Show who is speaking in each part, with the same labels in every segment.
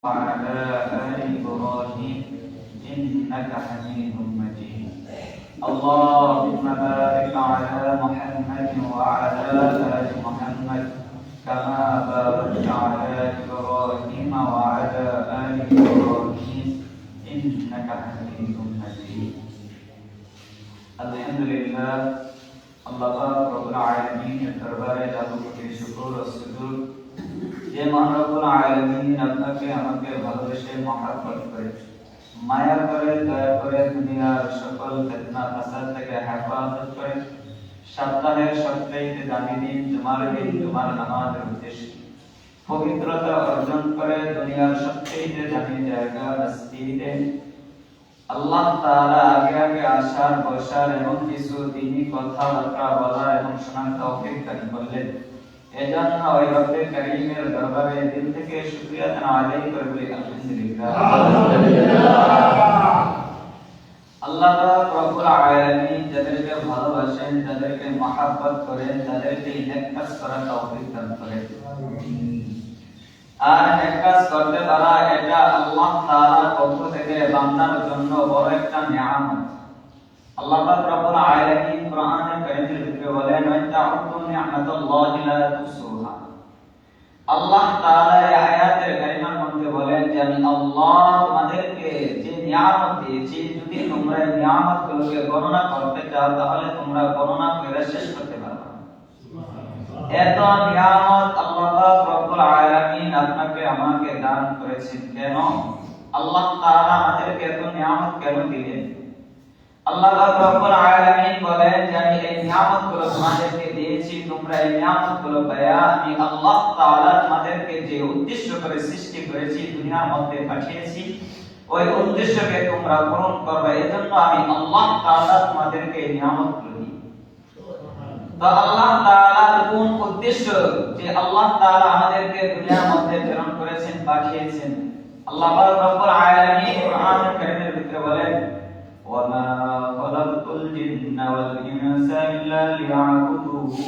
Speaker 1: وعلى آل إبراهيم إنك حميد مجيد اللهم بارك على محمد وعلى آل محمد كما باركت على إبراهيم وعلى آل إبراهيم إنك حميد مجيد الحمد لله الله رب العالمين দরবারে লাখো কোটি শুকর ও সুজুদ যে মহান রব্বুল আলামিন আপনাকে আমাকে ভালোবেসে মহব্বত করে মায়া করে দয়া করে দুনিয়ার সকল ফিতনা ফাসাদ থেকে হেফাজত করে সপ্তাহের সবচেয়ে দামি দিন জুমার নামাজের উদ্দেশ্যে পবিত্রতা অর্জন করে দুনিয়ার সবচেয়ে দামি জায়গা মসজিদে আল্লাহ তাআলা আগে আসার বসার এবং কিছু দিনই কথাবার্তা বলা এবং শোনার তৌফিক দান করলেন। এজন্য ওই রব্বে কারীমের দরবারে দিল থেকে শুকরিয়া আদায় করে বলি আলহামদুলিল্লাহ। আল্লাহ রব্বুল আলামিন যাদেরকে ভালোবাসেন, যাদেরকে মহব্বত করেন, তাদেরকে নেক কাজ করার তৌফিক দান করেন। আর নেক কাজ করতে পারা এটা আল্লাহ তাআলার পক্ষ থেকে বান্দার জন্য বড় একটা নিয়ামত। আল্লাহ পাক রব্বুল আলামিন কোরআনে কারীমের ভিতরে বলেন ওয়া তা'উদু নি'মাতাল্লাহি লা তুহসুহা। আল্লাহ তাআলা এই আয়াতের কারিমার মধ্যে বলেন যে আমি আল্লাহ তোমাদেরকে যে নিয়ামত দিয়েছি, যদি তোমরা এই নিয়ামতগুলোকে গণনা করতে চাও তাহলে তোমরা গণনা করে শেষ করতে পারবে না। এত নিয়ামত আল্লাহ পাক রব্বুল আলামিন আপনাকে আমাকে দান করেছেন। কেন আল্লাহ তাআলা আমাদেরকে এত নিয়ামত কেন দিলেন? আল্লাহ রাব্বুল আলামিন বলেন যে আমি এই নিয়ামতগুলো তোমাদেরকে দিয়েছি, তোমরা এই নিয়ামতগুলো পায়া আমি আল্লাহ তাআলা তোমাদেরকে যে উদ্দেশ্য করে সৃষ্টি করেছি, দুনিয়ার মধ্যে পাঠিয়েছি, ওই উদ্দেশ্যকে তোমরা পূরণ করবে। এজন্য আমি আল্লাহ তাআলা তোমাদেরকে এই নিয়ামতগুলো দিই। তো আল্লাহ তাআলার কোন উদ্দেশ্য যে আল্লাহ তাআলা আমাদেরকে দুনিয়ার মধ্যে প্রেরণ করেছেন, পাঠিয়েছেন? আল্লাহ রাব্বুল আলামিন কোরআনুল কারীমের ভিতরে বলেন وَمَا خَلَقْتُ الْجِنَّ وَالْإِنسَ إِلَّا لِيَعْبُدُونِ।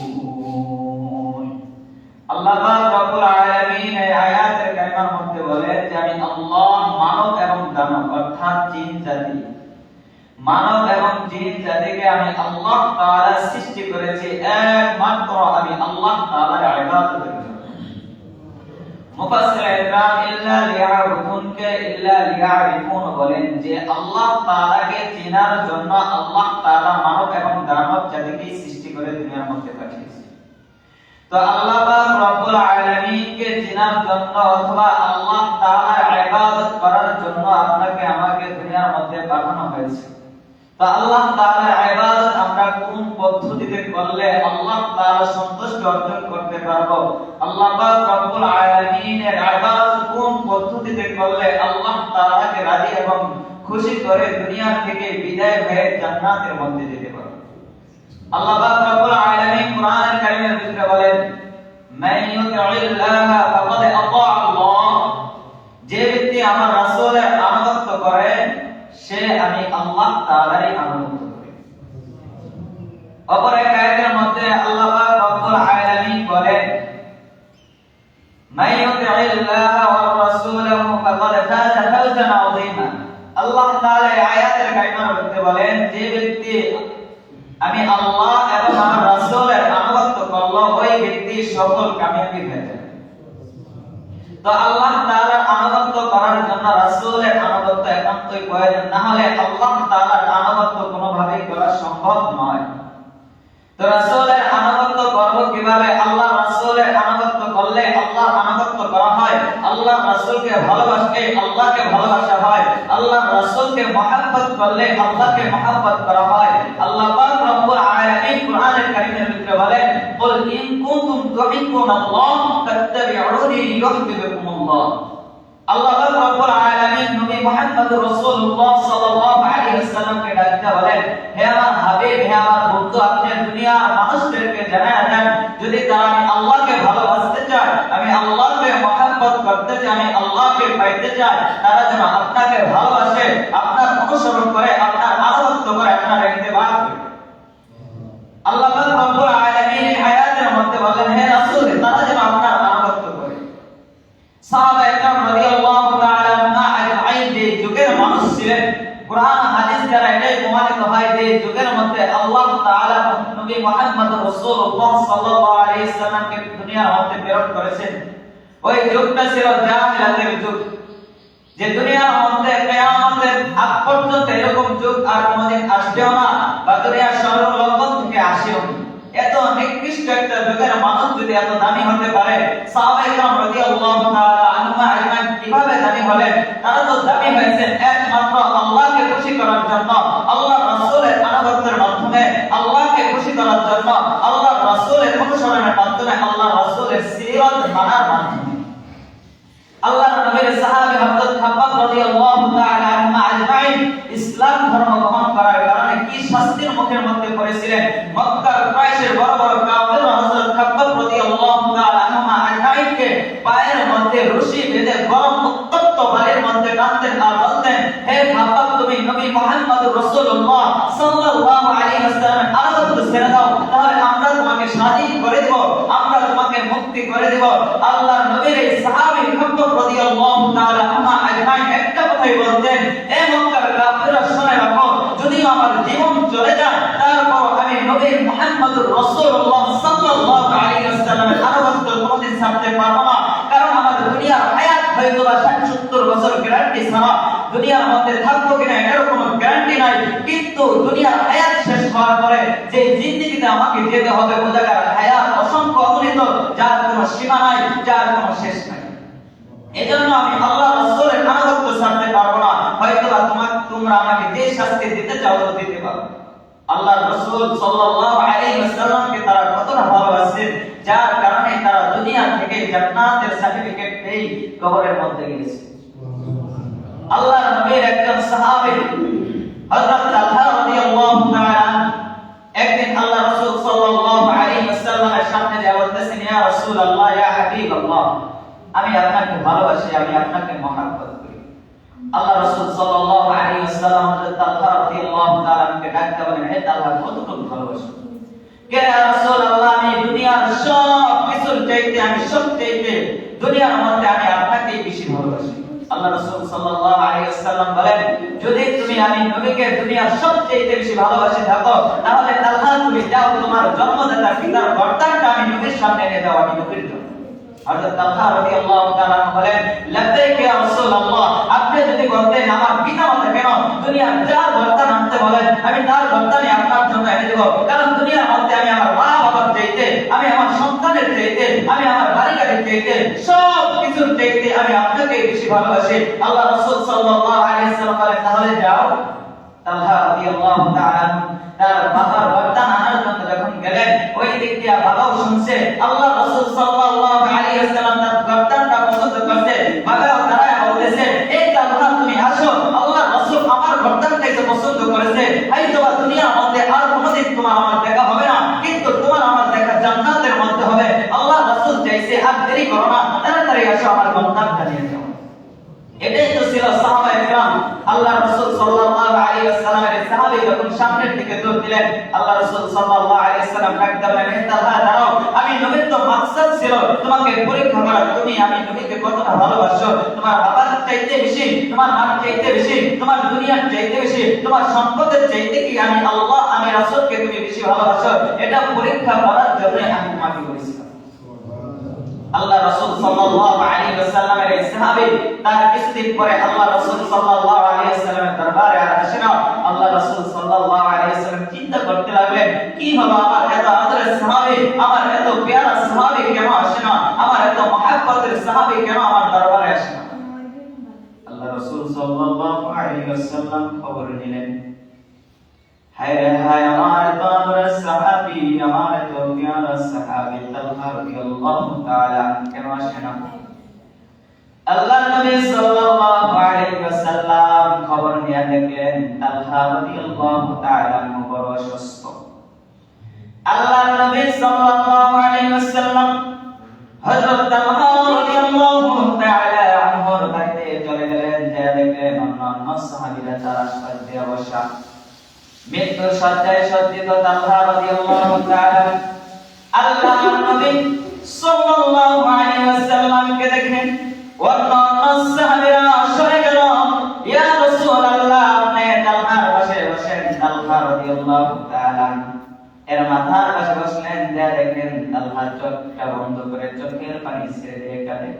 Speaker 1: আল্লাহ রাব্বুল আলামিন এই আয়াতের কারিমার মধ্যে বলেন যে আমি আল্লাহ মানব এবং দানব অর্থাৎ জিন জাতিকে আমি আল্লাহ তাআলা সৃষ্টি করেছি একমাত্র আমি আল্লাহ তাআলার ইবাদতের জন্য। মুফাসসির ইকরাম ইল্লা লিয়াবুদুনকে ইল্লা লিয়ারিফুন বলেন যে আল্লাহ তাআলাকে চেনার জন্য আল্লাহ তাআলা মানব এবং দানব জাতিকে সৃষ্টি করে দুনিয়ার মধ্যে পাঠিয়েছেন। তো আল্লাহ পাক রব্বুল আলামিনকে চেনার জন্য অথবা আল্লাহ তাআলার ইবাদত করার জন্য আপনাকে আমাকে দুনিয়ার মধ্যে পাঠানো হয়েছে। তো আল্লাহ তাআলার ইবাদত আমরা কোন পদ্ধতিতে করলে আল্লাহ তাআলা সন্তুষ্টি অর্জন করতে পারবো? আল্লাহ পাক রব্বুল আলামিনের ইবাদত কোন পদ্ধতিতে করলে আল্লাহ তাআলাকে রাজি এবং খুশি করে দুনিয়া থেকে বিদায় হয়ে জান্নাতের মধ্যে যেতে পারবো? আল্লাহ পাক রব্বুল আলামিন কোরআনুল কারীমের ভিতরে বলেন মান ইউতি'িল্লাহা ফাকাদ আতা আল্লাহ। যে ব্যক্তি আমার রাসূলের আনুগত্য করে সে আমি আল্লাহ তাআলারই আনুগত্য করি। অপর এক আয়াতের মধ্যে আল্লাহ পাক রব্বুল আলামিন বলেন মান ইউতি'িল্লাহা ওয়া রাসূলাহু ফাকাদ ফাযা ফাওজান আযীমা। আল্লাহ তাআলা এই আয়াতের কারিমার মধ্যে বলেন যে ব্যক্তি আমি আল্লাহ এবং আমার রাসূলের আনুগত্য করলো ওই ব্যক্তি সফল কামিয়াবি হয়ে যাবে। তো আল্লাহ তাআলার আনুগত্য করার জন্য রাসূলের আনুগত্য একান্তই প্রয়োজন, না হলে আল্লাহ তাআলার আনুগত্য কোনোভাবেই করা সম্ভব নয়। তো রাসূলের আনুগত্য করব কিভাবে? আল্লাহ রাসূলের আনুগত্য করলে আল্লাহর আনুগত্য করা হয়। আল্লাহ রাসূলকে ভালোবাসলে আল্লাহকে ভালোবাসা হয়। আল্লাহ রাসূলকে মহব্বত করলে আল্লাহকে মহব্বত করা হয়। আল্লাহ পাক রব্বুল আলামিন কোরআনুল কারীমের ভিতরে বলেন কুল ইন কুনতুম তুহিব্বুনাল্লাহ ফাত্তাবিউনি ইউহিব্বুকুমুল্লাহ। আল্লাহ পাক রব্বুল আলামিন নবী মুহাম্মদ রাসূলুল্লাহ সাল্লাল্লাহু আলাইহি ওয়াসাল্লামকে ডাকতে বলেন হে আমার হাবিব, হে আমার বন্ধু, আপনি দুনিয়ার মানুষদেরকে জানায় দেন যদি তারা আমি আল্লাহকে ভালোবাসতে চায়, আমি আল্লাহকে মহব্বত করতে চাই, আমি আল্লাহকে পাইতে চাই, তারা যেন আপনাকে ভালোবাসে, আপনার অনুসরণ করে, আপনার আনুগত্য করে, আপনার ইত্তেবা করে। আল্লাহ পাক রব্বুল আলামিন এই আয়াতের মধ্যে বলেন হে রাসূল, তারা যেন আপনার আনুগত্য করে। সাহাবায়ে কেরাম রাদিয়াল্লাহু তাআলা আল্লাহ তাআলা নবী মুহাম্মদ রাসূলুল্লাহ সাল্লাল্লাহু আলাইহি ওয়াসাল্লামকে দুনিয়ার মধ্যে প্রেরণ করেছেন, ওই যুগটা ছিল জাহেলিয়াতের যুগ। যে দুনিয়ার মধ্যে কিয়ামতের আগ পর্যন্ত এরকম যুগ আর কোনদিন আসবেও না, বা দুনিয়ার সর্বলক্ষণ থেকে আসেও না। এত নিকৃষ্ট একটা যুগের মানুষ যদি এত দামি হতে পারে, সাহাবায়ে কেরাম রাদিয়াল্লাহু তাআলা আনহুম আজমাইন কিভাবে দামি হলেন? তারা তো দামি হয়েছেন একমাত্র আল্লাহকে খুশি করার জন্য, আল্লাহর রাসূলের আনুগত্যের মাধ্যমে, আল্লাহকে খুশি করার জন্য, আল্লাহর রাসূলের অনুসরণের মাধ্যমে, আল্লাহর রাসূলের সিরাত মানার মাধ্যমে। আল্লাহর নবীর সাহাবী হযরত খাব্বাব রাদিয়াল্লাহু তাআলা আনহু আজমাইন ইসলাম ধর্ম গ্রহণ করার কারণে কি শাস্তির মুখের মধ্যে পড়েছিলেন। মক্কার কুরাইশের বড় বড় কাফেররা হযরত খাব্বাব রাদিয়াল্লাহু তাআলা আনহু আজমাইনকে পায়ের মধ্যে রশি বেঁধে গরম উত্তপ্ত বালির মধ্যে টানতেন আর বলতেন, হে খাব্বাব, তুমি নবী মুহাম্মদুর রাসূলুল্লাহ সাল্লাল্লাহু আলাইহি ওয়াসাল্লামের আনুগত্য ছেড়ে দাও, তাহলে আমরা তোমাকে স্বাধীন করে দেব, আমরা তোমাকে মুক্তি করে দেব। আল্লাহর নবীর এই সাহাবী খাব্বাব রাদিয়াল্লাহু তাআলা আনহু আজমাইন একটা কথাই বলতেন, হে মক্কার কাফেররা শুনে রাখো, যদি আমার জীবন চলে যায় তারপর আমি নবী মুহাম্মদুর রাসূলুল্লাহ সাল্লাল্লাহু আলাইহি ওয়াসাল্লামের আনুগত্য কোনদিন ছাড়তে পারবো না। কারণ আমার দুনিয়ার হায়াত হয়তো বা 60-70 বছর গ্যারান্টি ছাড়া, দুনিয়ার মধ্যে থাকবো কিনা এটার কোনো গ্যারান্টি নাই, কিন্তু দুনিয়ার হায়াত শেষ হওয়ার পরে যে জিন্দেগিতে আমাকে যেতে হবে ওই জায়গার হায়াত অসংখ্য অগণিত, যার কোনো সীমা নাই, যার কোনো শেষ নাই। এজন্য আমি আল্লাহ রাসূলের আনুগত্য ছাড়তে পারবো না। হয়তোবা তোমরা আমাকে যে শাস্তি দিতে চাও তো দিতে পারো। আল্লাহর রাসূল সাল্লাল্লাহু আলাইহি ওয়াসাল্লামকে তারা কতটা ভালোবাসেন, যার কারণে তারা দুনিয়া থেকে জান্নাতের সার্টিফিকেট পেয়ে কবরের মধ্যে গেছে। আল্লাহর নবীর একজন সাহাবী হযরত তালহা রাদিয়াল্লাহু তাআলা একদিন আল্লাহ রাসূল সাল্লাল্লাহু আলাইহি ওয়াসাল্লামের সামনে যা বলতেছেন, ইয়া রাসূলুল্লাহ, ইয়া হাবিবাল্লাহ, আমি আপনাকে ভালোবাসি, আমি আপনাকে মহব্বত করি। আল্লাহ রাসূল সাল্লাল্লাহু আলাইহি ওয়াসাল্লাম হযরত তালহা রাদিয়াল্লাহু তাআলাকে ডাকতে বলেন, হে তালহা, কতটুকু ভালোবাসো? কে ইয়া রাসূলুল্লাহ, আমি দুনিয়ার সব কিছুর চাইতে, আমি সবচেয়ে দুনিয়ার মধ্যে আমি আপনাকেই বেশি ভালোবাসি। আল্লাহ রাসূল সাল্লাল্লাহু আলাইহি ওয়াসাল্লাম বলেন, যদি তুমি আমি নবীকে দুনিয়ার সবচেয়ে বেশি ভালোবাসে থাকো, তাহলে তালহা তুমি যাও, তোমার জন্মদাতা পিতার গর্দানটা আমি নবীর সামনে এনে দাও, আমি নবীর জন্য। হযরত তালহা রাদিয়াল্লাহু তাআলা বলেন, লাব্বাইক ইয়া রাসূলুল্লাহ, আপনি যদি বলতেন আমার পিতামাতা কেন দুনিয়ার যার গর্দান আনতে বলেন, আমি তার গর্দানই আপনার জন্য এনে দেব। কারণ দুনিয়ার মধ্যে আমি আমার মা বাবার চাইতে, আমি আমার সন্তানের চাইতে, আমি আমার বাড়ি গাড়ির চাইতে, সব কিছুর চাইতে আমি আপনাকে বেশি ভালোবাসি। আল্লাহ রাসূল সাল্লাল্লাহু আলাইহি ওয়াসাল্লাম বলেন, তাহলে যাও। তালহা রাদিয়াল্লাহু তাআলা তার বাবার গর্দান আনার জন্য যখন গেলেন, ওই দিক দিয়ে বাবাও শুনছে, আল্লাহ রাসূল সাল্লাল্লাহু আলাইহি ওয়াসাল্লাম তার গর্দানটা পছন্দ করতে, বাবাও দাঁড়ায় বলতেছে, এই তালহা তুমি আসো, আল্লাহ রাসূল আমার গর্দানটাই তো পছন্দ করেছে, হয়তোবা দুনিয়ার মধ্যে আর কোনোদিন তোমার আমার দেখা হবে না, কিন্তু তোমার আমার দেখা জান্নাতের মধ্যে হবে। আল্লাহ রাসূল চাইছে, আর দেরি করো না, তাড়াতাড়ি আসো, আমার গর্দানটা নিয়ে যাও। এটাই তো ছিল সাহাবায়ে কেরাম। আল্লাহ রাসূল সাল্লাল্লাহু আলাইহি ওয়াসাল্লামের সাহাবী যখন সামনের দিকে দৌড় দিলেন, আল্লাহ রাসূল সাল্লাল্লাহু আলাইহি ওয়াসাল্লাম ডাকতে বললেন, হে তালহা, দাঁড়াও, আমি নবীর তো মাকসাদ ছিল তোমাকে পরীক্ষা করা, তুমি আমি নবীকে কতটা ভালোবাসো, তোমার বাবার চাইতে বেশি, তোমার মার চাইতে বেশি, তোমার দুনিয়ার চাইতে বেশি, তোমার সম্পদের চাইতে কি আমি আল্লাহ, আমি রাসূলকে তুমি বেশি ভালোবাসো, এটা পরীক্ষা করার জন্য আমি তোমাকে বলেছিলাম। আল্লাহ রাসূল সাল্লাল্লাহু আলাইহি ওয়াসাল্লামের এই সাহাবী তার কিছুদিন পরে আল্লাহ রাসূল সাল্লাল্লাহু আলাইহি ওয়াসাল্লামের দরবারে আসেন। আল্লাহ রাসূল সাল্লাল্লাহু আলাইহি ওয়াসাল্লাম চিন্তা করতে লাগলেন, কি হলো, আমার এত আদরের সাহাবী, আমার এত প্যারা সাহাবী কেন আসে না, আমার এত মহব্বতের সাহাবী কেন আমার দরবারে আসে না? আল্লাহ রাসূল সাল্লাল্লাহু আলাইহি ওয়াসাল্লাম খবর নিলেন, হায় রে হায়, আমার এত আদরের সাহাবী, আমার এত প্যারা সাহাবী তালহা রাদিয়াল্লাহু তাআলা কেন আসে না? আল্লাহর নবী সাল্লাল্লাহু আলাইহি ওয়াসাল্লাম খবর নিয়ে দেখলেন তালহা রাদিয়াল্লাহু তাআলা বড় অসুস্থ। আল্লাহর নবী সাল্লাল্লাহু আলাইহি ওয়াসাল্লাম হযরত তালহা রাদিয়াল্লাহু তাআলা আনহুর বাড়িতে চলে গেলেন, যা দেখলেন অন্যান্য সাহাবীরা তার আশপাশ দিয়ে বসা, মৃত্যুর শয্যায় সজ্জিত তালহা রাদিয়াল্লাহু তাআলা। আল্লাহর নবী সাল্লাল্লাহু আলাইহি ওয়াসাল্লামকে দেখেন অন্যান্য সাহাবীরা সরে গেল, ইয়া রাসূলুল্লাহ, আপনি তালহার পাশে বসেন। তালহা রাদিয়াল্লাহু তাআলা এর মাথার পাশে বসলেন, যা দেখেন তালহা চোখটা বন্ধ করে চোখের পানি ছেড়ে দিয়ে কাঁদে।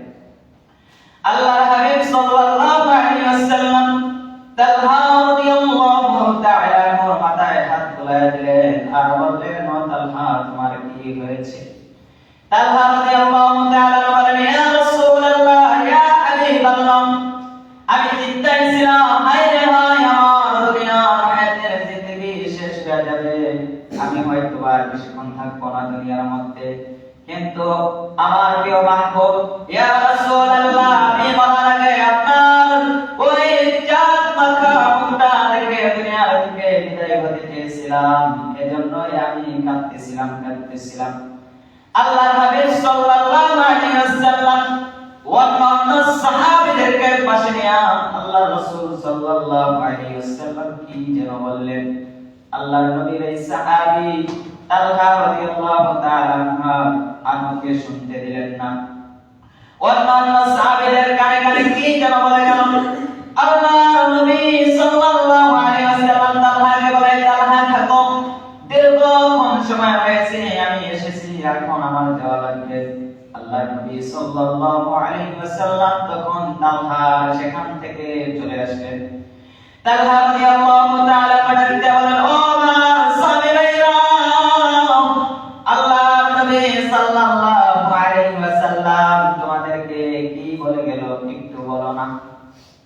Speaker 1: আল্লাহর হাবিব সাল্লাল্লাহু আলাইহি ওয়াসাল্লাম তালহা রাদিয়াল্লাহু তাআলা আনহুর মাথায় হাত বুলায় দিলেন আর বললেন, ও তালহা, তোমার কি হয়েছে? তালহা রাদিয়াল্লাহু তাআলা বলেন, ইয়া রাসূলুল্লাহ, ইয়া হাবিবাল্লাহ, আমি চিন্তায় ছিলাম, হায় রে হায়, আমার দুনিয়ার হায়াতের জিন্দেগি শেষ হয়ে যাবে, আমি হয়তো আর বেশিক্ষণ থাকবো না দুনিয়ার মধ্যে। কিন্তু আমার প্রিয় মাহবুব, ইয়া রাসূলুল্লাহ, আমি মারার আগে আপনার ওই চাঁদ মাথা মুখটা দেখে দুনিয়া থেকে বিদায় হতে চেয়েছিলাম, এজন্যই আমি কাঁদতেছিলাম। আল্লাহর হাবিব সাল্লাল্লাহু আলাইহি ওয়াসাল্লাম অন্যান্য সাহাবীদেরকে পাশে নিয়ে আল্লাহর রাসূল সাল্লাল্লাহু আলাইহি ওয়াসাল্লাম কি যেন বললেন। আল্লাহর নবীর এই সাহাবী তালহা রাদিয়াল্লাহু তাআলা আনহুকে শুনতে দিলেন না। অন্যান্য সাহাবীদের কানে কানে কি যেন বলে গেল। আল্লাহর নবী সাল্লাল্লাহু আলাইহি ওয়াসাল্লাম তালহাকে বলে, তালহা থাকো, দীর্ঘক্ষণ সময় হয়েছে আমি এসেছি, এখন আমার যাওয়া লাগবে। আল্লাহর নবী সাল্লাল্লাহু আলাইহি ওয়াসাল্লাম তখন তালহা সেখান থেকে চলে আসলেন। তালহা রাদিয়াল্লাহু তাআলা ডাকতে বলেন, ও আমার সাহাবীরা, আল্লাহর নবী সাল্লাল্লাহু আলাইহি ওয়াসাল্লাম তোমাদেরকে কি বলে গেল একটু বলো না।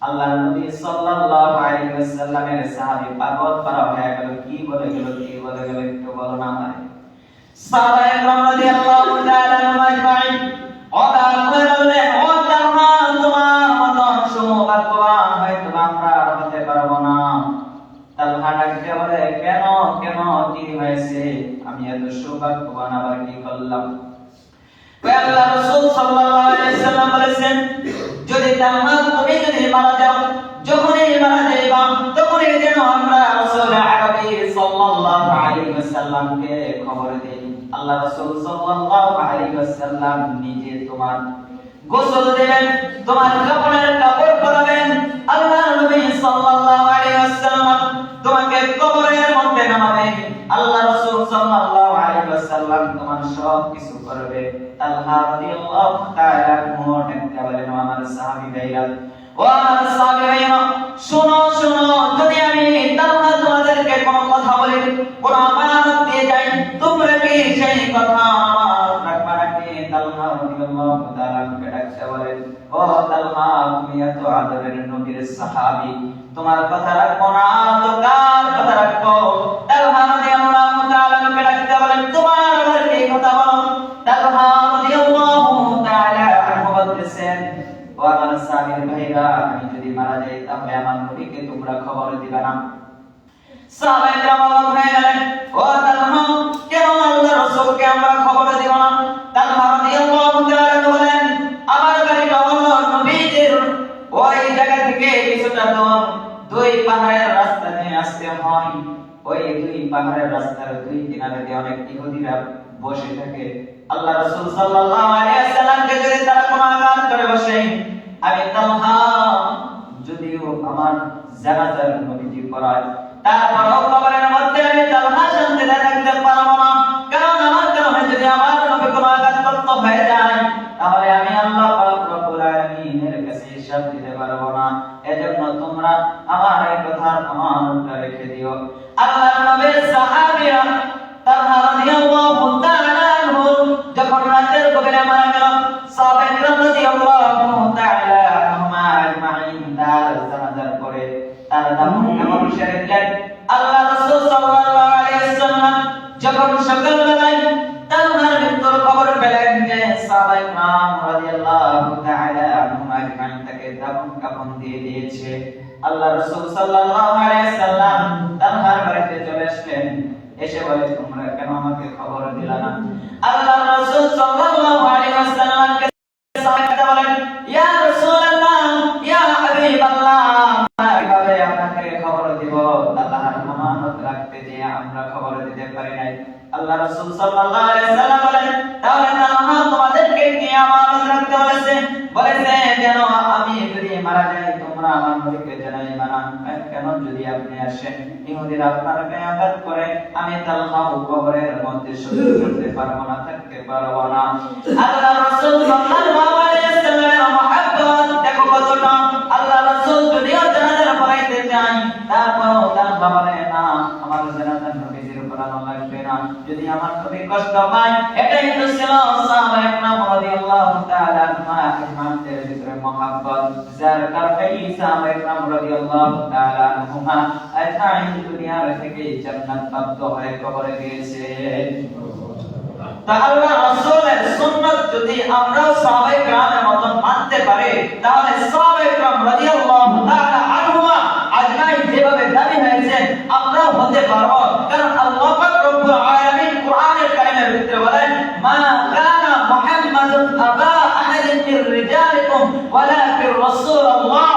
Speaker 1: আল্লাহর নবী সাল্লাল্লাহু আলাইহি ওয়াসাল্লামের সাহাবী পাগল পারা হয়ে গেল, কি বলে গেল একটু বলো না আমারে। সাহাবায়ে কেরাম রাদিয়াল্লাহু তাআলা আজমাইন অবাক হয়ে বললেন, ও তালহা, তোমার মতন সৌভাগ্যবান হয়তো আমরা হতে পারবো না। তালহা ডাকতে বলে, কেন কি হয়েছে? আমি এত সৌভাগ্যবান আবার কি করলাম? আল্লাহর রাসূল সাল্লাল্লাহু আলাইহি ওয়াসাল্লাম বলেছেন, যদি তালহা তুমি যদি মারা যাও, যখনই মারা যাইবা তখনই যেন আমরা রাসূল আরবি সাল্লাল্লাহু আলাইহি ওয়াসাল্লামকে খবর দেই। আল্লাহ রাসূল সাল্লাল্লাহু আলাইহি ওয়াসাল্লাম নিজে তোমার গোসল দেবেন, তোমার কাপড়ের কাপড় পরাবেন। আল্লাহর নবী সাল্লাল্লাহু আলাইহি ওয়াসাল্লাম তোমাকে কবরের মধ্যে নামাবেন। আল্লাহ রাসূল সাল্লাল্লাহু আলাইহি ওয়াসাল্লাম তোমার সব কিছু করবে। তালহা রাদিয়াল্লাহু তাআলা ডাকতে বলেন, আমার সাহাবী ভাইরা, ও আমার সাহাবী ভাইরা, শোনো, যদি আমি তালহা তোমাদেরকে কোনো কথা বলি, কোনো আমানত দিয়ে যাই, তোমরা কি সেই কথা আমার রাখবা নাকি? তালহা রাদিয়াল্লাহু তাআলা ডাকতে বলেন, ও তালহা, তুমি এত আদরের নবীর সাহাবী, তোমার কথা রাখবো না তো কার কথা রাখবো? তালহা রাদিয়াল্লাহু তাআলা ডাকতে বলেন, তোমার আবার কি কথা বলো? তালহা রাদিয়াল্লাহু তাআলা বলতেছেন, ও আমার সাহাবীর ভাইরা, আমি যদি মারা যাই তাহলে আমার নবীকে তোমরা খবর দিবা না। সাহাবায়ে কেরাম অবাক হয়ে গেলেন, ও তালহা, কেন আল্লাহর রাসূলকে আমরা খবর দিব না? তালহা রাদিয়াল্লাহু তাআলা বলেন, আমার বাড়িটা হলো নবীজির ওই জায়গা থেকে কিছুটা দূর, দুই পাহাড়ের রাস্তা দিয়ে আসতে হয়। ওই দুই পাহাড়ের রাস্তার দুই কিনারে অনেক ইহুদিরা বসে থাকে। আল্লাহ রাসূল সাল্লাল্লাহু আলাইহি ওয়াসাল্লামকে যদি তারা কোনো আঘাত করে বসে, আমি তালহা যদিও আমার জানাজার নবীজি পড়ায়, তারপরও কবরের মধ্যে আমি তালহা শান্তিতে থাকতে পারবো না, কারণ আমার কারণে যদি আমার নবী কোনো আঘাতপ্রাপ্ত হয়ে যায় তাহলে আমি আল্লাহ পাক রব্বুল আলামিনের কাছে হিসাব দিতে পারবো না। এজন্য তোমরা আমার এই কথা আমানতটা রেখে দিও। আল্লাহর নবীর সাহাবীরা তালহা রাদিয়াল্লাহু তাআলা আনহু যখন রাতের গভীরে মারা গেল, সাহাবায়ে কেরাম রাদিয়াল্লাহু তাআলা আনহুম আজমাইন তার জানাজার পরে তার দাফন সেরে দিলেন। আল্লাহ রাসূল সাল্লাল্লাহু আলাইহি ওয়াসাল্লাম যখন সকালবেলায় তালহার মৃত্যুর খবর পেলেন যে সাহাবায়ে কেরাম রাদিয়াল্লাহু তাআলা আনহুম আজমাইন তাকে দাফন কাফন দিয়ে দিয়েছে, আল্লাহ রাসূল সাল্লাল্লাহু আলাইহি ওয়াসাল্লাম তালহার বাড়িতে চলে আসলেন। এসে বলে, তোমরা কেন আমাকে খবর দিলা না? আল্লাহ রাসূল সাল্লাল্লাহু আলাইহি ওয়াসাল্লামকে সাহাবায়ে বলেন, ইয়া রাসূলুল্লাহ, ইয়া হাবিবাল্লাহ, কিভাবে আপনাকে খবর দিব? আল্লাহর আমানত রাখতে যে আমরা খবর দিতে পারি নাই। আল্লাহ রাসূল সাল্লাল্লাহু আলাইহি ওয়াসাল্লাম বলেন, তাহলে আল্লাহ তোমাদেরকে কি আমানত রাখতে বলেছে যেন আমি যদি মারা যাই তোমরা তোমরা আমার নবীকে জানাই মানা কেন যদি আপনি আসেন ইহুদিরা আপনার গায়ে আঘাত করে আমি তালহা কবরের মধ্যে সহ্য করতে পারবো না থাকতে পারবো না আল্লাহ রাসূল সাল্লাল্লাহু আলাইহি ওয়াসাল্লামের মহব্বত দেখো কতটা আল্লাহ রাসূল যদিও জানাজা পড়াইতে চাই তারপরও তার বাবারে না আমার জানাজার নবীর পড়ানো লাগবে না যদি আমার নবী কষ্ট পায় এটাই তো ছিল সাহাবায়ে কেরাম রাদিয়াল্লাহু তাআলা আনহুমাদের ভিতরে মহব্বত যার কারণে সাহাবায়ে কেরাম রাদিয়াল্লাহু তাআলা আনহুমা আজমাইন দুনিয়ার থেকে জান্নাত প্রাপ্ত হয়ে কবরে গিয়েছে তা আল্লাহ রাসূলের সুন্নাত যদি আমরা সাহাবায়ে কেরামের মতন মানতে পারি তাহলে সাহাবায়ে কেরাম রাদিয়াল্লাহু তাআলা আনহুমা আজমাইন যেভাবে দাবি হয়েছে আমরাও হতে পারবো কারণ আল্লাহ পাক রব্বুল আলামিন কোরআনের কারিমের ভিতরে বলেন মা কানা মুহাম্মাদুন আবা আহাদিন মির রিজালিকুম ওয়ালাকিন রাসূলুল্লাহ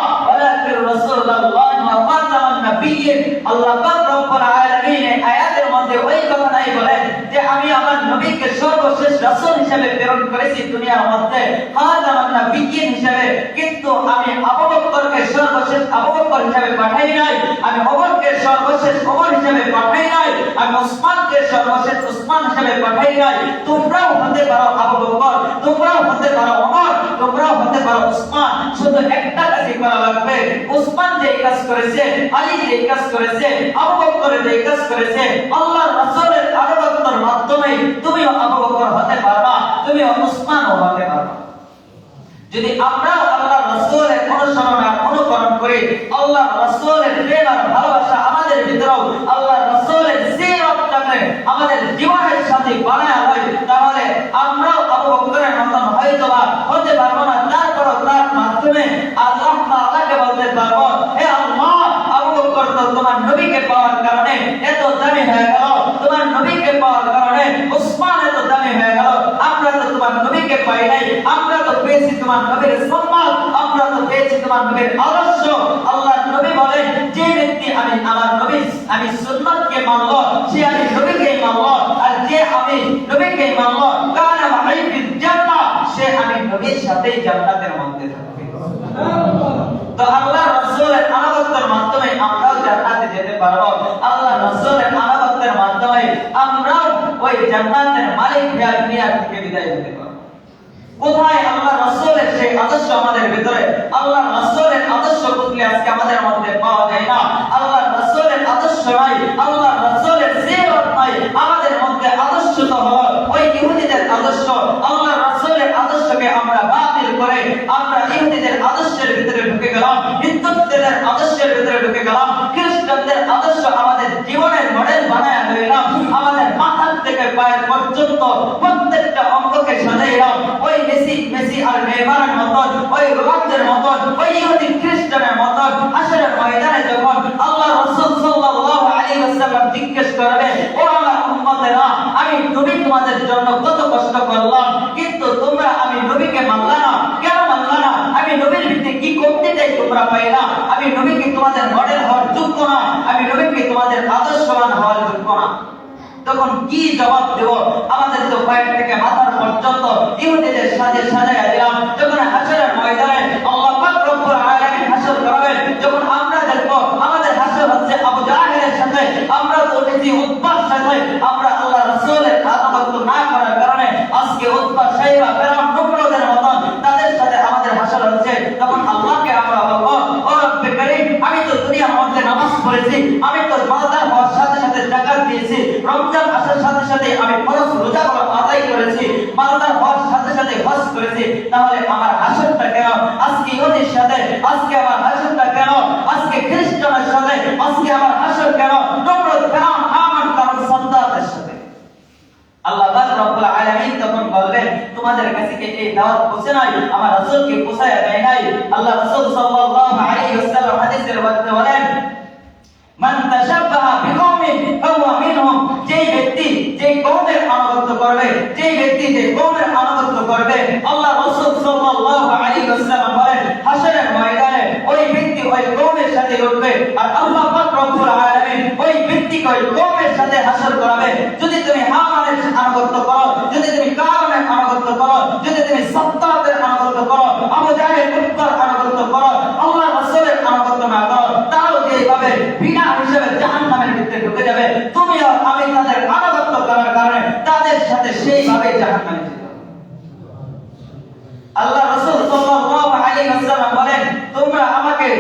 Speaker 1: ওয়া খাতামান নাবিয়্যিন আল্লাহ পাক রব্বুল আলামিন এই আয়াতের মধ্যে ওই কথাটাই বলেন যে আমি আমার নবীকে সর্বশেষ রাসূল হিসেবে প্রেরণ করেছি দুনিয়ার মধ্যে খাতামান নাবিয়্যিন হিসেবে কিন্তু আমি আবু বকরকে সর্বশেষ আবু বকর হিসেবে পাঠাই নাই আমি ওমরকে সর্বশেষ ওমর হিসেবে পাঠাই নাই আমি উসমানকে সর্বশেষ উসমান হিসেবে পাঠাই নাই তোমরাও হতে পারো আবু বকর তোমরাও হতে পারো ওমর তোমরাও হতে পারো উসমান শুধু একটা কাজই করা লাগবে উসমান যে কাজ করেছে আলী যে কাজ করেছে আবু বকর যে কাজ করেছে আল্লাহর রাসূলের আনুগত্যের মাধ্যমে তুমিও আবু বকর হতে পারবা তুমিও উসমানও হতে পারবা যদি আমরা আল্লাহর রাসূলের অনুসরণ আর অনুকরণ করি আল্লাহর রাসূলের প্রেম আর ভালোবাসা আমাদের ভিতরেও আল্লাহর রাসূলের সিরাতটাকে আমাদের জীবনের সাথে বানায় হয় তাহলে আমরাও আবু বকরের মতন হয়তোবা হতে পারবো না তারপরও তার মাধ্যমে আল্লাহ তাআলাকে বলতে পারবো হে আল্লাহ আবু বকর তো তোমার নবীকে পাওয়ার কারণে এত দামি হয়ে গেল তোমার নবীকে পাওয়ার কারণে উসমান এত দামি হয়ে গেল আমরা তো তোমার নবীকে পাই নাই আমরা তো পেয়েছি তোমার নবীর সম্মান আমরা তো পেয়েছি তোমার নবীর আদর্শ আল্লাহর নবী বলেন যে ব্যক্তি আমি আমার নবী আমি সুন্নাতকে মানলো সে আমি নবীকে মানলো আর যে আমি নবীকে মানলো কানা মাই ফিল জান্নাহ সে আমি নবীর সাথে জান্নাতের মধ্যে থাকবে তো আল্লাহ রাসূলের আনুগত্যের মাধ্যমে আমরাও জান্নাতে যেতে পারবো আল্লাহ রাসূলের আনুগত্যের মাধ্যমে আমরাও ওই জান্নাতের মালিক হয়ে দুনিয়া থেকে বিদায় হতে পারবো কোথায় আল্লাহ রাসূলের সেই আদর্শ আমাদের ভিতরে আল্লাহ রাসূলের আদর্শ বুঝলে আজকে আমাদের মধ্যে পাওয়া যায় না আল্লাহ রাসূলের আদর্শ নাই আল্লাহ রাসূলের সিরাত নাই আমাদের মধ্যে আদর্শ তো হলো ওই ইহুদিদের আদর্শ আল্লাহ রাসূলের আদর্শকে আমরা বাতিল করে আমরা ইহুদিদের আদর্শের ভিতরে ঢুকে গেলাম হিন্দুত্বের আদর্শের ভিতরে ঢুকে গেলাম খ্রিস্টানদের আদর্শ আমাদের জীবনের মডেল বানায় লইলাম আমাদের মাথা থেকে পায়ের পর্যন্ত প্রত্যেকটা অঙ্গকে সাজাইলাম ওই মেসি আর নেইমারের মতন ওই রোনালদোর মতন ওই ইহুদি খ্রিস্টানের মতন হাশরের ময়দানে যখন আল্লাহ রাসূল সাল্লাল্লাহু আলাইহি ওয়াসাল্লাম জিজ্ঞেস করবে ও আমার উম্মতেরা আমি নবী তোমাদের জন্য কত কষ্ট করলাম কিন্তু তোমরা আমি নবীকে মানলা না কেন মানলা না আমি নবীর ভিতরে কি করতে চাই তোমরা পাইলা আমি নবীকে তোমাদের মডেল হওয়ার যোগ্য না আমি নবীকে তোমাদের আদর্শবান হওয়ার যোগ্য না তখন কি জবাব দেব আমাদের তো পায়ের থেকে মাথার পর্যন্ত ইহুদিদের সাজে সাজায়া দিলাম যখন হাশরের ময়দানে আল্লাহ পাক রব্বুল আলামিন হাশর করাবেন যখন আমরা দেখব আমাদের হাশর হচ্ছে আবু জাহেলের সাথে আমরা তো উঠেছি উতবার সাথে আমরা আল্লাহ রাসূলের আনুগত্য না করার কারণে আজকে উতবার সাইবা ফেরাউন নমরুদের মতন তাদের সাথে আমাদের হাশর হচ্ছে তখন আল্লাহকে আমরা বলবো ও রব্বে কারীম আমি তো দুনিয়ার মধ্যে নামাজ পড়েছি আমি তো মালদার হওয়ার সাথে সাথে যাকাত দিয়েছি রমজান আসার সাথে সাথে আমি ফরজ রোজা আদায় করেছি মালদার হওয়ার সাথে সাথে হজ করেছি তাহলে আমার হাসরটা কেন আজকে ইহুদির সাথে আজকে আমার হাসরটা কেন আজকে খ্রিস্টানের সাথে আজকে আমার হাসর কেন নমরুদ ফেরাউন হামান কারুন সাদ্দাতের সাথে আল্লাহ পাক রব্বুল আলামিন তখন বলবেন তোমাদের কাছে কি এই দাওয়াত পৌঁছে নাই আমার রাসূলকে পৌঁছায় দেয় নাই আল্লাহ রাসূল সাল্লাল্লাহু আলাইহি ওয়াসাল্লাম হাদিসের মধ্যে বলেন মান তাশাব্বাহা বিকওমিন ফাহুয়া মিনহুম যেই ব্যক্তি যেই কওমের আনুগত্য করবে যেই ব্যক্তি যে কওমের আনুগত্য করবে আল্লাহ রাসূল সাল্লাল্লাহু আলাইহি ওয়াসাল্লাম বলেন হাশরের ময়দানে ওই ব্যক্তি ওই কওমের সাথে উঠবে আর আল্লাহ পাক রব্বুল আলামিন ওই ব্যক্তিকে ওই কওমের সাথে হাশর করাবে যদি তুমি হামানের আনুগত্য করো যদি তুমি কারণের আনুগত্য করো যদি তুমি সাত্তাতের আনুগত্য করো আবু জাহেল উতবার আনুগত্য করো আল্লাহ রাসূলের আমাকে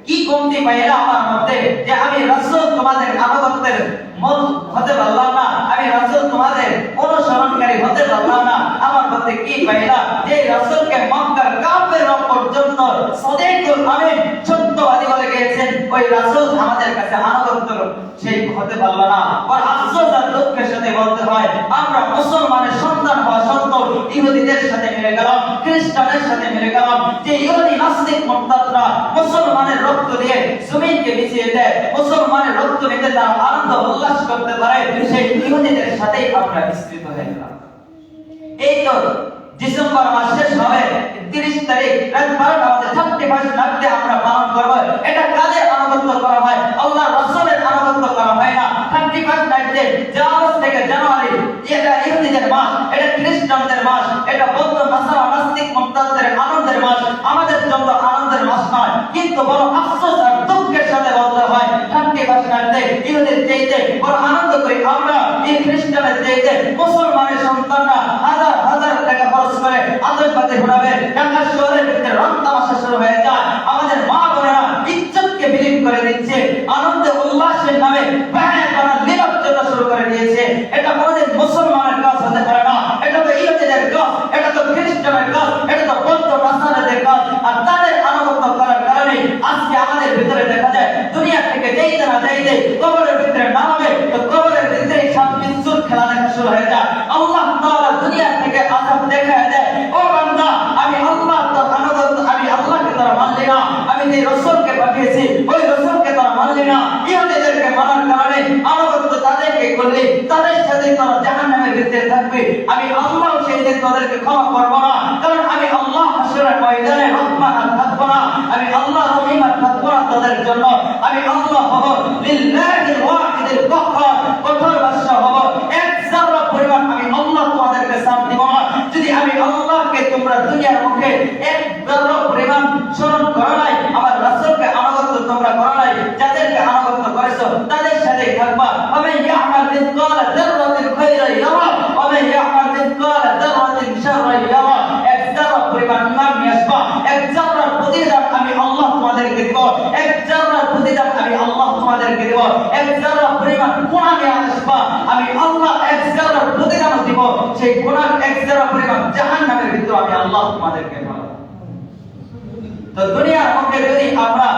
Speaker 1: কি কমতি পাইলা আমার মধ্যে যে আমি রাসূল তোমাদের আনুগত্যের মূল হতে পারলাম না, আমি রাসূল তোমাদের অনুসরণকারী হতে পারলাম না, আমার মধ্যে কি পাইলা যে রাসূলকে মক্কার কাফেররা পর্যন্ত সাদিকুল আমিন সত্যবাদী বলে গিয়েছেন, ওই রাসূল আমাদের কাছে আনুগত্য সেই হতে পারলো না। আর আফসোস আর দুঃখের সাথে বলতে হয় আমরা মুসলমানের সন্তান হওয়া সত্ত্বেও ইহুদিদের সাথে মিলে গেলাম, খ্রিস্টানের সাথে মিলে গেলাম। যে ইহুদি নাস্তিক মুরতাদরা মুসলমানের রক্ত দিয়ে জমিনকে বিছিয়ে দেয়, মুসলমানের রক্ত নিতে তারা আনন্দ উল্লাস করতে পারে, সেই ইহুদিদের সাথেই আমরা মিশ্রিত হয়ে গেলাম। এই তো ডিসেম্বর মাস শেষ হবে, 30 তারিখ রাত 12টা আমাদের 31 রাতে আমরা পালন করব। এটা কাদের আনুগত্য করা হয়? আল্লাহর রাসূলের আনুগত্য করা হয় না। 31 রাতে জানুয়ারি থেকে জানুয়ারি, এটা ইহুদিদের মাস, এটা খ্রিস্টানদের মাস, এটা বৌদ্ধ নাসারা নাস্তিক মুরতাদদের আনন্দের মাস, আমাদের জন্য আনন্দের মাস নয়। কিন্তু বড় আফসোস আর দুঃখের সাথে বলতে হয় 31 রাতে ইহুদির চাইতে বড় আনন্দ করি আমরা, এই খ্রিস্টানের চাইতে মুসলমানের সন্তানরা হাজার হাজার টাকা খরচ করে আতশবাজি ঘোরাবে, ঢাকা শহরের ভিতরে রং তামাশা শুরু হয়ে যায়, আমাদের মা বোনেরা ইজ্জতকে বিলীন করে দিচ্ছে, আনন্দ উল্লাসের নামে বায়াত করার নিরবতা শুরু করে দিয়েছে। এটা কোনদিন মুসলমানের কাজ হতে পারে না, এটা তো ইহুদিদের কাজ, এটা তো খ্রিস্টানের কাজ, এটা তো বৌদ্ধ নাসারাদের কাজ। আর তাদের আনুগত্য করার কারণে আজকে আমাদের ভিতরে দেখা যায় দুনিয়া থেকে যেতে না চাইতে কবরের ভিতরে নামবে, তো কবরের ভিতরে সব বিচ্ছুর খেলা দেখা শুরু হয়ে যায়। আল্লাহ তাআলা দুনিয়া থেকে আযাব দেখায় দেয়, ও বান্দা আমি আল্লাহ তার আনুগত্য, আমি আল্লাহকে তোরা মানলি না, আমি যে রাসূলকে পাঠিয়েছি ওই রাসূলকে তোরা মানলি না, ইহুদিদেরকে মানার কারণে আনুগত্য তাদেরকে করলি, তাদের সাথে তোরা জাহান্নামের ভিতরে থাকবি। আমি আল্লাহ সেই দিন তাদেরকে ক্ষমা করব না, কারণ আমি আল্লাহ হাসরের ময়দানে রহমান আর থাকবো না, আমি আল্লাহ রহিম আর থাকবো না তাদের জন্য। আমি আল্লাহ হব লিল্লাহিল ওয়াহিদিল কাহ্হার, কঠোর বাদশা হব, এক যারা পরিমাণ আমি আল্লাহ তোমাদেরকে সাথ দিব না। যদি আমি আল্লাহকে তোমরা দুনিয়ার মুখে এক যারা পরিমাণ স্মরণ করো নাই, আমার রাসূলকে আনুগত্য তোমরা করো নাই, যাদেরকে আনুগত্য করেছো তাদের সাথে থাকবা। আমি ইয়ামাল মিসকালা যাররাতিন খায়রান ইয়ারা ওয়া মান ইয়ামাল মিসকালা যাররাতিন শাররান ইয়ারা। এক যারা পরিমাণ ঈমান নিয়ে আসবা, এক যারার প্রতিদান আমি আল্লাহ তোমাদেরকে দেব, এক যারার প্রতিদান আমি আল্লাহ তোমাদেরকে দেব। এক যারা পরিমাণ গুনাহ নিয়ে আসবা, আমি আল্লাহ এক যারার প্রতিদান দেব, সেই গুনাহ এক যারা পরিমাণ জাহান্নামের ভিতরে আমি আল্লাহ তোমাদেরকে দেব। তো দুনিয়ার মধ্যে যদি আমরা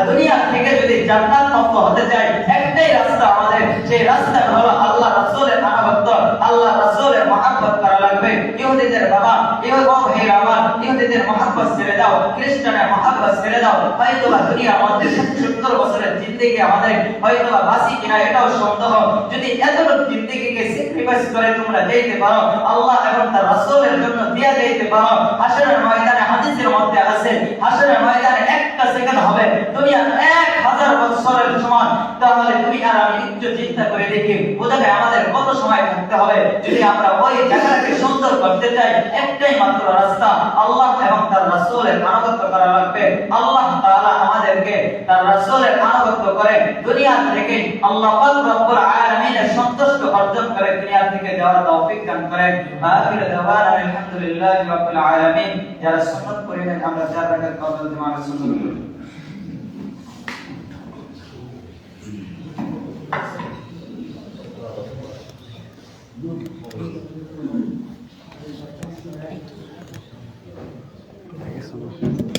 Speaker 1: দুনিয়া থেকে যদি জান্নাত প্রাপ্ত হতে চাই, একটাই রাস্তা আমাদের, সেই রাস্তা হলো আল্লাহ রাসূলের আনুগত্য, আল্লাহ রাসূলের মহব্বত করা লাগবে। ইহুদিদের বাবা ভাইরা আমার, ইহুদিদের মহব্বত ছেড়ে দাও, খ্রিস্টানের মহব্বত ছেড়ে দাও। হয়তোবা দুনিয়ার মধ্যে 70 বছরের জিন্দেগি আমাদের হয়তোবা বাঁচি কিনা এটাও সন্দেহ। যদি এতটুকু জিন্দেগিকে স্যাক্রিফাইস করে তোমরা যেতে পারো, আল্লাহ এবং তার রাসূলের জন্য দিয়ে যেতে পারো, হাশরের ময়দানে হাদিসের মধ্যে আছে হাশরের ময়দানে একটা সেকেন্ড হবে দুনিয়ার 1000 বছরের সমান। তাহলে তুমি আর আমি একটু চিন্তা করে দেখি ওটাকে আমাদের কত সময় থাকতে হবে। যদি আমরা ওই জায়গাটাকে সুন্দর করতে চাই, একটাই মাত্র রাস্তা, আল্লাহ এবং তার রাসূলের আনুগত্য করা লাগবে। আল্লাহ তাআলা আমাদেরকে তার রাসূলের আনুগত্য করে দুনিয়া থেকে আল্লাহ পাক রব্বুল আলামিনের সন্তুষ্ট অর্জন করে দুনিয়া থেকে যাওয়ার তৌফিক দান করেন। আখির দাওয়ানা আলহামদুলিল্লাহি রাব্বিল আলামিন। যারা সুন্নাত পড়েন আমরা 4 রাকাত কবুল জামাতের সুন্নাত পড়ি। Thank you so much.